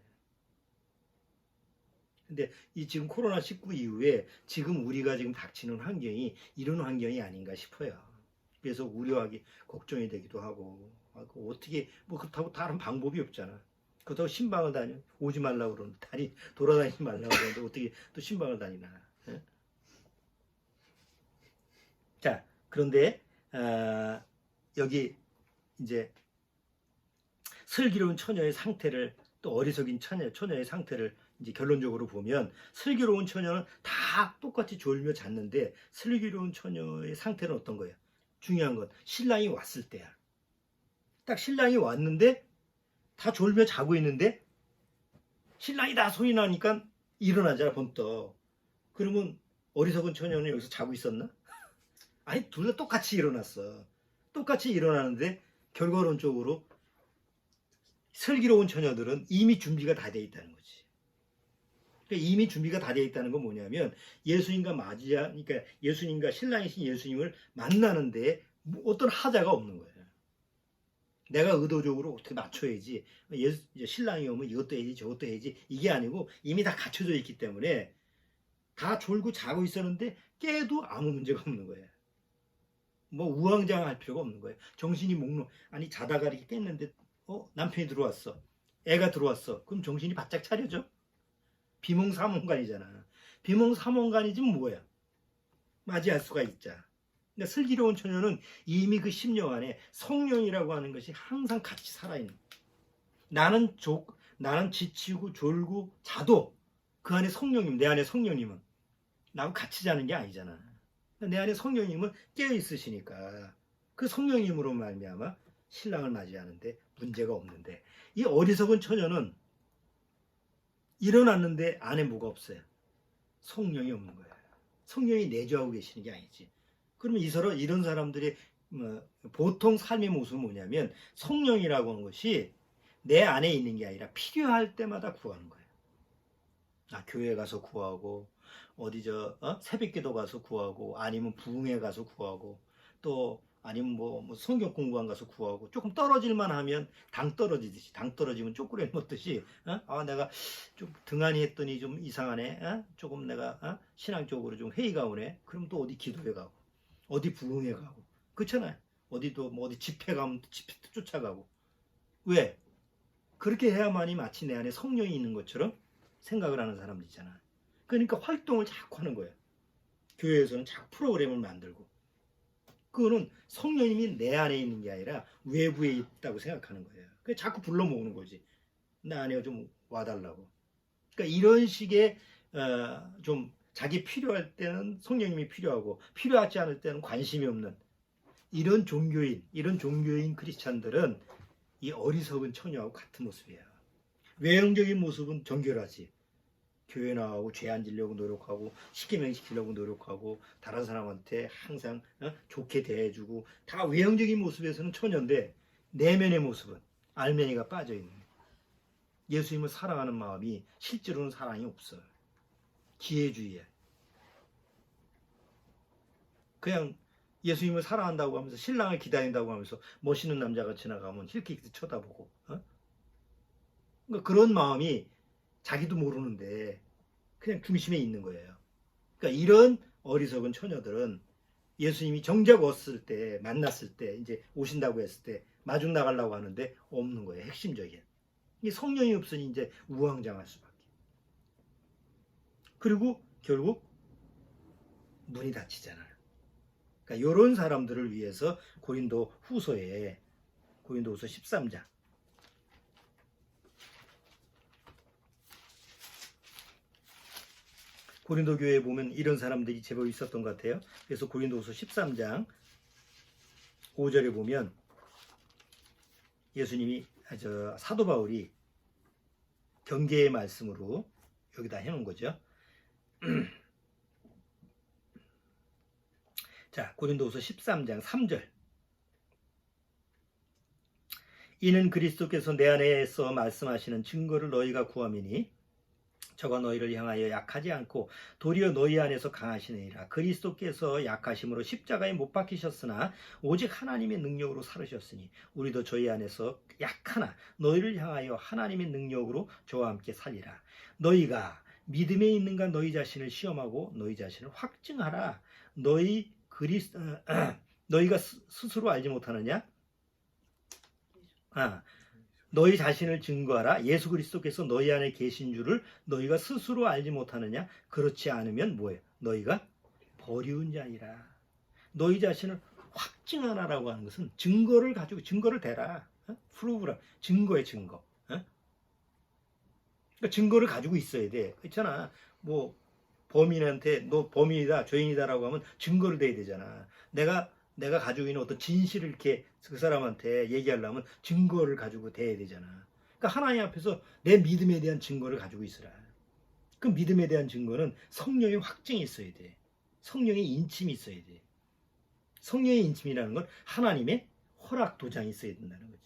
근데 이 지금 코로나19 이후에 지금 우리가 지금 닥치는 환경이 이런 환경이 아닌가 싶어요. 그래서 우려하기 걱정이 되기도 하고 어떻게 뭐 그렇다고 다른 방법이 없잖아. 그렇다고 신방을 다녀 오지 말라고 그러는데 다리 돌아다니지 말라고 그러는데 어떻게 또 신방을 다니나. 에? 자 그런데 여기 이제 슬기로운 처녀의 상태를 또 어리석인 처녀의 상태를 이제 결론적으로 보면 슬기로운 처녀는 다 똑같이 졸며 잤는데 슬기로운 처녀의 상태는 어떤 거예요? 중요한 건 신랑이 왔을 때야. 딱 신랑이 왔는데 다 졸며 자고 있는데 신랑이 다 소리 나니까 일어나잖아 번떡. 그러면 어리석은 처녀는 여기서 자고 있었나? 아니 둘 다 똑같이 일어났어. 똑같이 일어나는데 결과론적으로 슬기로운 처녀들은 이미 준비가 다 돼 있다는 거지. 그러니까 이미 준비가 다 돼 있다는 건 뭐냐면 그러니까 예수님과 신랑이신 예수님을 만나는데 어떤 하자가 없는 거예요. 내가 의도적으로 어떻게 맞춰야지 신랑이 오면 이것도 해야지 저것도 해야지 이게 아니고 이미 다 갖춰져 있기 때문에 다 졸고 자고 있었는데 깨도 아무 문제가 없는 거예요. 뭐 우왕좌왕할 필요가 없는 거예요. 정신이 아니 자다가 이렇게 깼는데 남편이 들어왔어. 애가 들어왔어. 그럼 정신이 바짝 차려져? 비몽사몽간이잖아. 비몽사몽간이지만 뭐야? 맞이할 수가 있자. 그러니까 슬기로운 처녀는 이미 그 심령 안에 성령이라고 하는 것이 항상 같이 살아있는. 나는 지치고 졸고 자도 그 안에 성령님, 내 안에 성령님은 나하고 같이 자는 게 아니잖아. 내 안에 성령님은 깨어 있으시니까 그 성령님으로 말미암아 신랑을 맞이하는데 문제가 없는데, 이 어리석은 처녀는 일어났는데 안에 뭐가 없어요? 성령이 없는 거야. 성령이 내주하고 계시는 게 아니지. 그러면 이런 사람들이 보통 삶의 모습은 뭐냐면, 성령이라고 하는 것이 내 안에 있는 게 아니라 필요할 때마다 구하는 거예요. 교회 가서 구하고, 어디 새벽기도 가서 구하고, 아니면 부흥회 가서 구하고, 또 아니면 뭐 성경 공부한 가서 구하고, 조금 떨어질만 하면 당 떨어지듯이, 당 떨어지면 쪼꾸레 먹듯이, 내가 좀 등한히 했더니 좀 이상하네, 조금 내가 신앙적으로 좀 회의가 오네. 그럼 또 어디 기도회 가고, 어디 부흥회 가고, 그렇잖아요. 어디도 뭐 어디 집회 가면 집회 쫓아가고. 왜? 그렇게 해야만이 마치 내 안에 성령이 있는 것처럼 생각을 하는 사람들 있잖아. 그러니까 활동을 자꾸 하는 거예요. 교회에서는 자꾸 프로그램을 만들고. 그거는 성령님이 내 안에 있는 게 아니라 외부에 있다고 생각하는 거예요. 그래서 자꾸 불러 모으는 거지. 내 안에 좀 와달라고. 그러니까 이런 식의 좀 자기 필요할 때는 성령님이 필요하고, 필요하지 않을 때는 관심이 없는 이런 종교인 크리스찬들은 이 어리석은 처녀하고 같은 모습이에요. 외형적인 모습은 정결하지. 교회 나가고 죄 안 지려고 노력하고, 십계명 지키려고 노력하고, 다른 사람한테 항상 좋게 대해주고, 다 외형적인 모습에서는 처녀인데 내면의 모습은 알맹이가 빠져있는 거예요. 예수님을 사랑하는 마음이 실제로는 사랑이 없어요. 기회주의야. 그냥 예수님을 사랑한다고 하면서, 신랑을 기다린다고 하면서 멋있는 남자가 지나가면 힐끗힐끗 쳐다보고, 그러니까 그런 마음이 자기도 모르는데 그냥 중심에 있는 거예요. 그러니까 이런 어리석은 처녀들은 예수님이 정작 만났을 때, 이제 오신다고 했을 때 마중 나가려고 하는데 없는 거예요. 핵심적인. 이 성령이 없으니 이제 우왕좌왕할 수밖에. 그리고 결국 문이 닫히잖아요. 그러니까 이런 사람들을 위해서 고린도후서 13장 고린도 교회에 보면 이런 사람들이 제법 있었던 것 같아요. 그래서 고린도후서 13장 5절에 보면 사도 바울이 경계의 말씀으로 여기다 해놓은 거죠. 자, 고린도후서 13장 3절. 이는 그리스도께서 내 안에서 말씀하시는 증거를 너희가 구함이니 저가 너희를 향하여 약하지 않고 도리어 너희 안에서 강하시느니라. 그리스도께서 약하심으로 십자가에 못 박히셨으나 오직 하나님의 능력으로 살으셨으니 우리도 저희 안에서 약하나 너희를 향하여 하나님의 능력으로 저와 함께 살리라. 너희가 믿음에 있는가 너희 자신을 시험하고 너희 자신을 확증하라. 너희가 스스로 알지 못하느냐? 너희 자신을 증거하라. 예수 그리스도께서 너희 안에 계신 줄을 너희가 스스로 알지 못하느냐? 그렇지 않으면 뭐예요? 너희가 버리운 자이라. 너희 자신을 확증하라라고 하는 것은 증거를 가지고, 증거를 대라. 프루브라. 증거의 증거. 그러니까 증거를 가지고 있어야 돼. 그렇잖아. 뭐 범인한테 너 범인이다, 죄인이다라고 하면 증거를 대야 되잖아. 내가 가지고 있는 어떤 진실을 이렇게 그 사람한테 얘기하려면 증거를 가지고 대해야 되잖아. 그러니까 하나님 앞에서 내 믿음에 대한 증거를 가지고 있으라. 그 믿음에 대한 증거는 성령의 확증이 있어야 돼. 성령의 인침이 있어야 돼. 성령의 인침이라는 건 하나님의 허락 도장이 있어야 된다는 거지.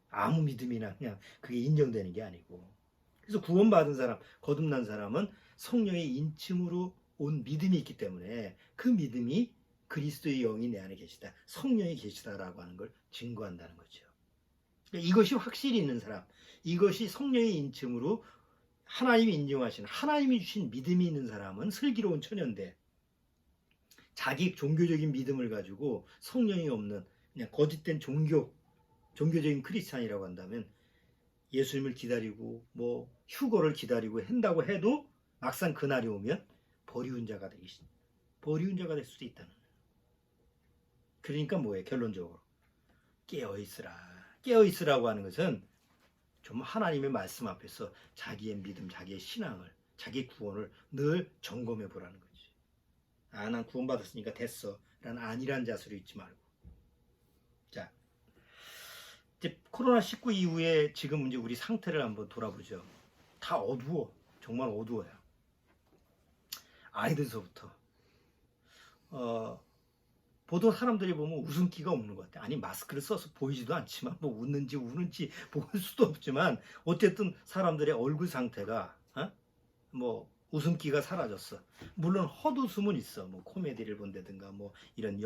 아무 믿음이나 그냥 그게 인정되는 게 아니고. 그래서 구원받은 사람, 거듭난 사람은 성령의 인침으로 온 믿음이 있기 때문에 그 믿음이 그리스도의 영이 내 안에 계시다, 성령이 계시다라고 하는 걸 증거한다는 거죠. 그러니까 이것이 확실히 있는 사람, 이것이 성령의 인침으로 하나님이 인정하시는, 하나님이 주신 믿음이 있는 사람은 슬기로운 처녀인데, 자기 종교적인 믿음을 가지고 성령이 없는 그냥 거짓된 종교적인 크리스찬이라고 한다면, 예수님을 기다리고 뭐 휴거를 기다리고 한다고 해도 막상 그날이 오면 버리운 자가 될 수도 있다는. 그러니까 뭐예요? 결론적으로 깨어있으라고 하는 것은 좀 하나님의 말씀 앞에서 자기의 믿음, 자기의 신앙을, 자기 구원을 늘 점검해 보라는 거지. 난 구원받았으니까 됐어 라는 안일한 자세로 있지 말고. 자, 이제 코로나19 이후에 지금 이제 우리 상태를 한번 돌아보죠. 다 어두워. 정말 어두워요. 아이들서부터 보통 사람들이 보면 웃음기가 없는 것 같아. 아니 마스크를 써서 보이지도 않지만 뭐 웃는지 우는지 볼 수도 없지만 어쨌든 사람들의 얼굴 상태가 뭐 웃음기가 사라졌어. 물론 헛웃음은 있어. 뭐 코미디를 본다든가 뭐 이런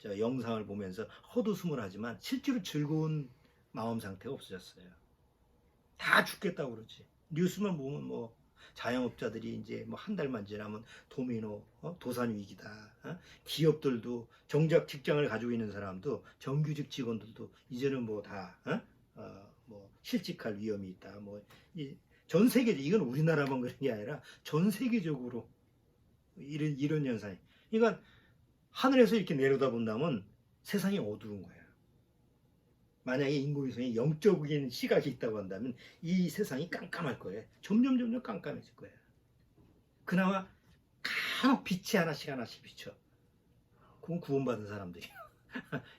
영상을 보면서 헛웃음을 하지만 실제로 즐거운 마음 상태가 없어졌어요. 다 죽겠다고 그러지. 뉴스만 보면 뭐 자영업자들이 이제 뭐 한 달만 지나면 도미노 도산 위기다. 기업들도 정작 직장을 가지고 있는 사람도 정규직 직원들도 이제는 뭐 다 뭐 실직할 위험이 있다. 뭐 전 세계 이건 우리나라만 그런 게 아니라 전 세계적으로 이런 현상이. 그러니까 하늘에서 이렇게 내려다본다면 세상이 어두운 거야. 만약에 인공위성에 영적인 시각이 있다고 한다면 이 세상이 깜깜할 거예요. 점점 깜깜해질 거예요. 그나마 간혹 빛이 하나씩 비쳐. 그건 구원받은 사람들이야.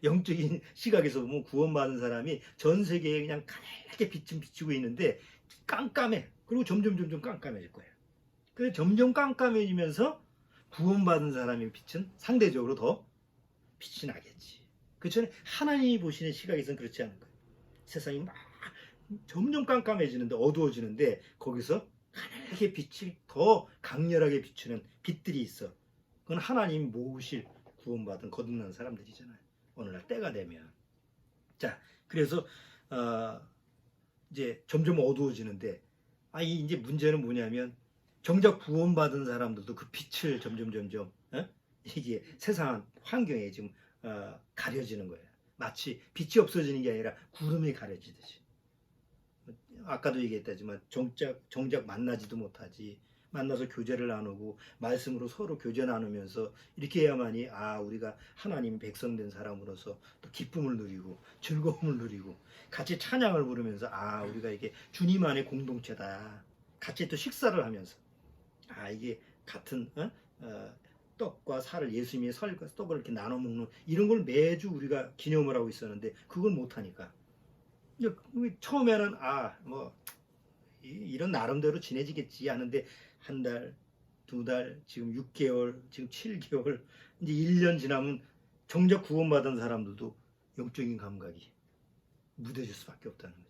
영적인 시각에서 보면 구원받은 사람이 전 세계에 그냥 가늘게 빛은 비치고 있는데 깜깜해. 그리고 점점 깜깜해질 거예요. 그래서 점점 깜깜해지면서 구원받은 사람의 빛은 상대적으로 더 빛이 나겠지. 그렇죠? 하나님이 보시는 시각에서는 그렇지 않은 거예요. 세상이 막 점점 깜깜해지는데 어두워지는데 거기서 하늘게 빛이 더 강렬하게 비추는 빛들이 있어. 그건 하나님이 모으실 구원받은 거듭난 사람들이잖아요. 오늘날 때가 되면. 자, 그래서 이제 점점 어두워지는데 이제 문제는 뭐냐면 정작 구원받은 사람들도 그 빛을 점점 이게 세상 환경에 지금 가려지는 거예요. 마치 빛이 없어지는 게 아니라 구름이 가려지듯이. 아까도 얘기했다지만 정작 만나지도 못하지. 만나서 교제를 나누고 말씀으로 서로 교제 나누면서 이렇게 해야만이 우리가 하나님 백성된 사람으로서 또 기쁨을 누리고 즐거움을 누리고 같이 찬양을 부르면서 우리가 이게 주님 안의 공동체다. 같이 또 식사를 하면서 이게 같은 떡과 살을 예수님의 살과 떡을 이렇게 나눠 먹는 이런 걸 매주 우리가 기념을 하고 있었는데 그걸 못 하니까 처음에는 뭐 이런 나름대로 지내지겠지 하는데 한 달, 두 달, 지금 6개월, 지금 7개월, 이제 1년 지나면 정작 구원받은 사람들도 영적인 감각이 무뎌질 수밖에 없다는 거지.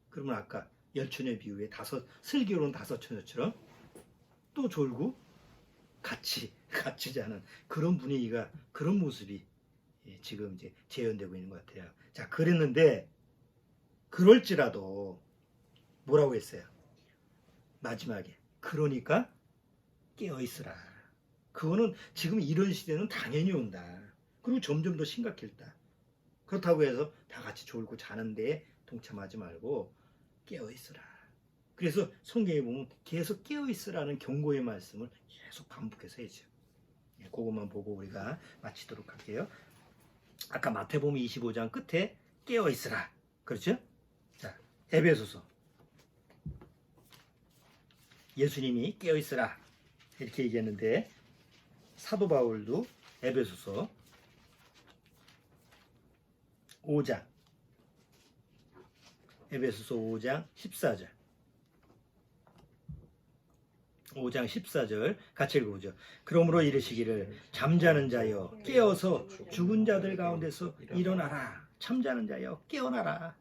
그러면 아까 열처녀 비유에 슬기로운 5처녀처럼 또 졸고 갇히지 않은 그런 분위기가, 그런 모습이 지금 이제 재현되고 있는 것 같아요. 자, 그랬는데 그럴지라도 뭐라고 했어요? 마지막에 그러니까 깨어있으라. 그거는 지금 이런 시대는 당연히 온다. 그리고 점점 더 심각해졌다. 그렇다고 해서 다 같이 졸고 자는데 동참하지 말고 깨어있으라. 그래서 성경에 보면 계속 깨어있으라는 경고의 말씀을 계속 반복해서 해줘요. 그것만 보고 우리가 마치도록 할게요. 아까 마태복음 25장 끝에 깨어있으라. 그렇죠? 자, 에베소서. 예수님이 깨어있으라 이렇게 얘기했는데 사도 바울도 에베소서 5장 에베소서 5장 14절 5장 14절 같이 읽어보죠. 그러므로 이르시기를 잠자는 자여 깨어서 죽은 자들 가운데서 일어나라. 잠자는 자여 깨어나라.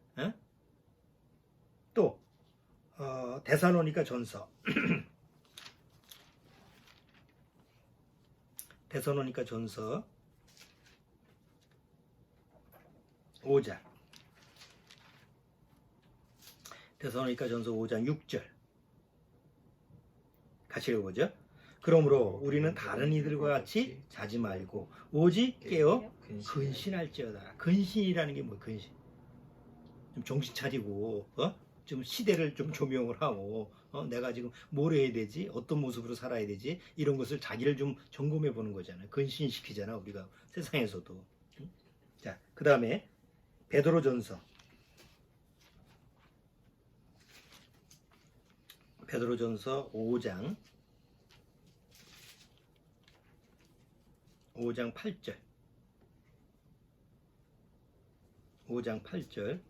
또 데살로니가 전서 데살로니가 전서 5장 데살로니가 전서 5장 6절 같이 읽어보죠. 그러므로 우리는 다른 이들과 같이 자지 말고 오직 깨어 근신할지어다. 근신이라는 게 뭐 근신? 좀 정신 차리고 좀 시대를 좀 조명을 하고 내가 지금 뭘 해야 되지? 어떤 모습으로 살아야 되지? 이런 것을 자기를 좀 점검해 보는 거잖아요. 근신시키잖아 우리가 세상에서도. 자, 그 다음에 베드로전서 5장 8절 5장 8절.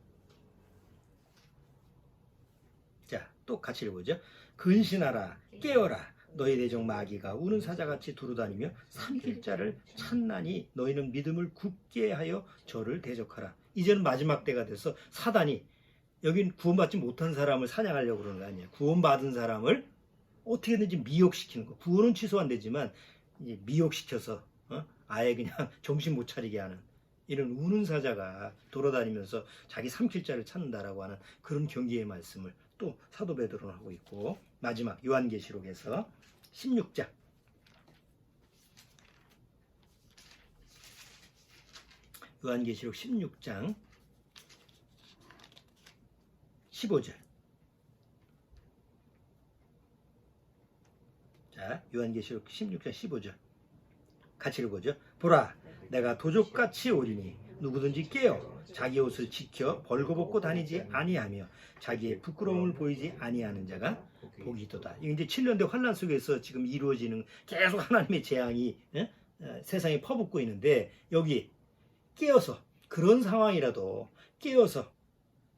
자, 또 같이 읽어보죠. 근신하라 깨어라 너희 대적 마귀가 우는 사자같이 두루다니며 삼킬 자를 찾나니 너희는 믿음을 굳게 하여 저를 대적하라. 이제는 마지막 때가 돼서 사단이 여긴 구원받지 못한 사람을 사냥하려고 그러는 거 아니에요. 구원받은 사람을 어떻게든지 미혹시키는 거. 구원은 취소 안 되지만 미혹시켜서 아예 그냥 정신 못 차리게 하는 이런 우는 사자가 돌아다니면서 자기 삼킬 자를 찾는다라고 하는 그런 경계의 말씀을 또 사도 베드로는 하고 있고, 마지막 요한계시록에서 16장 요한계시록 16장 15절. 자, 요한계시록 16장 15절 같이 읽어보죠. 보라 내가 도적같이 오리니 누구든지 깨어 자기 옷을 지켜 벌거벗고 다니지 아니하며 자기의 부끄러움을 보이지 아니하는 자가 복이 있도다. 이게 이제 7년대 환란 속에서 지금 이루어지는 계속 하나님의 재앙이 세상에 퍼붓고 있는데, 여기 깨어서 그런 상황이라도 깨어서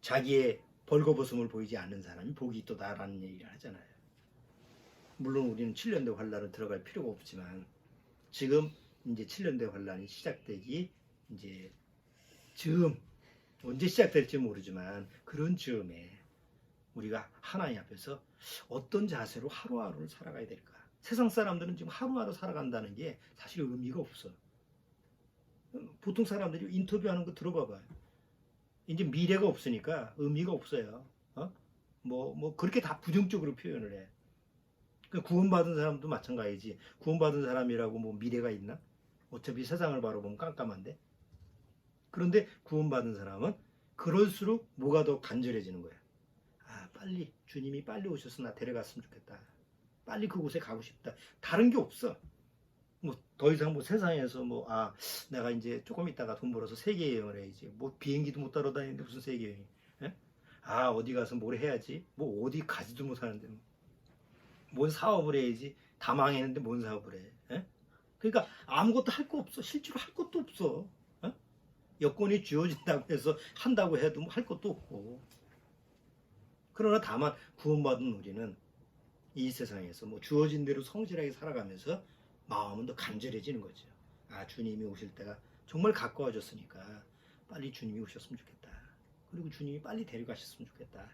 자기의 벌거벗음을 보이지 않는 사람이 복이 있도다라는 얘기를 하잖아요. 물론 우리는 7년대 환란을 들어갈 필요가 없지만 지금 이제 7년대 환란이 시작되기 이제 즈음, 언제 시작될지 모르지만 그런 즈음에 우리가 하나님 앞에서 어떤 자세로 하루하루를 살아가야 될까? 세상 사람들은 지금 하루하루 살아간다는 게 사실 의미가 없어. 보통 사람들이 인터뷰하는 거 들어봐봐요. 이제 미래가 없으니까 의미가 없어요. 뭐 그렇게 다 부정적으로 표현을 해. 구원받은 사람도 마찬가지지. 구원받은 사람이라고 뭐 미래가 있나? 어차피 세상을 바라보면 깜깜한데. 그런데 구원받은 사람은 그럴수록 뭐가 더 간절해지는 거야. 아, 빨리 주님이 빨리 오셔서 나 데려갔으면 좋겠다. 빨리 그곳에 가고 싶다. 다른 게 없어. 뭐 더 이상 뭐 세상에서 내가 이제 조금 있다가 돈 벌어서 세계 여행을 해야지. 뭐 비행기도 못 따라 다니는데 무슨 세계 여행? 어디 가서 뭘 해야지. 뭐 어디 가지도 못하는데 뭔 사업을 해야지. 다 망했는데 뭔 사업을 해? 그러니까 아무것도 할 거 없어. 실제로 할 것도 없어. 여건이 주어진다고 해서 한다고 해도 할 것도 없고. 그러나 다만 구원받은 우리는 이 세상에서 주어진 대로 성실하게 살아가면서 마음은 더 간절해지는 거죠. 아, 주님이 오실 때가 정말 가까워졌으니까 빨리 주님이 오셨으면 좋겠다. 그리고 주님이 빨리 데려가셨으면 좋겠다.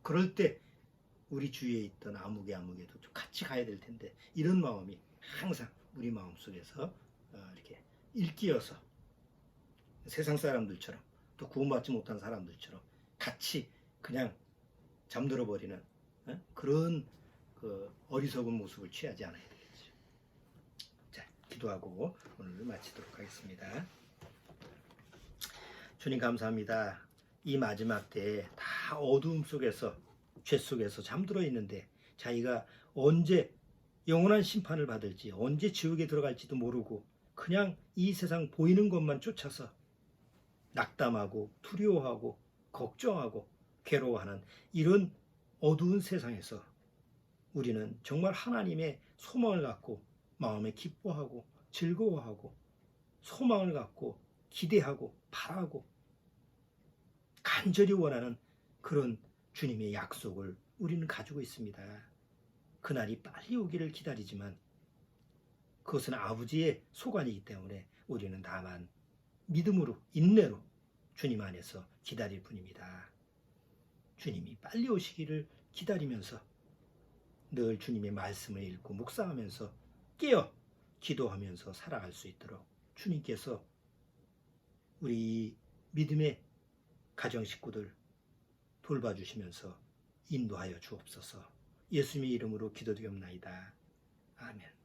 그럴 때 우리 주위에 있던 아무개도 좀 같이 가야 될 텐데, 이런 마음이 항상 우리 마음속에서 이렇게 일깨어서 세상 사람들처럼 또 구원받지 못한 사람들처럼 같이 그냥 잠들어 버리는 그런 어리석은 모습을 취하지 않아야 되겠죠. 자, 기도하고 오늘 마치도록 하겠습니다. 주님 감사합니다. 이 마지막 때에 다 어두움 속에서 죄 속에서 잠들어 있는데 자기가 언제 영원한 심판을 받을지, 언제 지옥에 들어갈지도 모르고 그냥 이 세상 보이는 것만 쫓아서 낙담하고 두려워하고 걱정하고 괴로워하는 이런 어두운 세상에서 우리는 정말 하나님의 소망을 갖고 마음에 기뻐하고 즐거워하고 소망을 갖고 기대하고 바라고 간절히 원하는 그런 주님의 약속을 우리는 가지고 있습니다. 그날이 빨리 오기를 기다리지만 그것은 아버지의 소관이기 때문에 우리는 다만 믿음으로 인내로 주님 안에서 기다릴 뿐입니다. 주님이 빨리 오시기를 기다리면서 늘 주님의 말씀을 읽고 묵상하면서 깨어 기도하면서 살아갈 수 있도록 주님께서 우리 믿음의 가정 식구들 돌봐주시면서 인도하여 주옵소서. 예수님의 이름으로 기도드리옵나이다. 아멘.